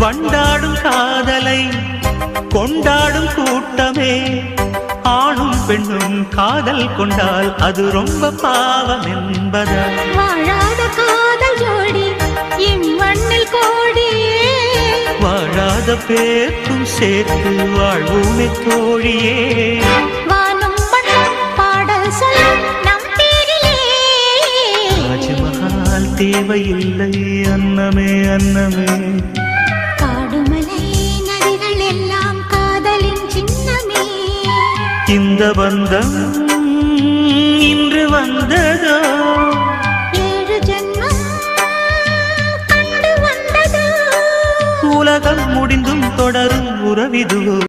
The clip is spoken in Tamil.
பண்டாடும் காதலை கொண்டாடும் கூட்டமே. ஆணும் பெண்ணும் காதல் கொண்டால் அது ரொம்ப பாவம் என்பதா? வாழாத காதல் ஜோடி இம்மண்ணில் கோடியே, வாழாத பேர்க்கும் சேர்த்து வாழ்வுமே தோழியே. வானும் மண்ணும் பாடல் சொல்லும் நம் பேரிலே. ராஜமஹால் தேவையில்லை அன்னமே அன்னமே. காடுமலை நதிகள் எல்லாம் காதலின் சின்னமே. இந்த பந்தம் இன்று வந்ததோ, 7 ஜென்மம் கண்டு வந்ததோ. உலகம் முடிந்தும் தொடரும் உறவிதுவோ.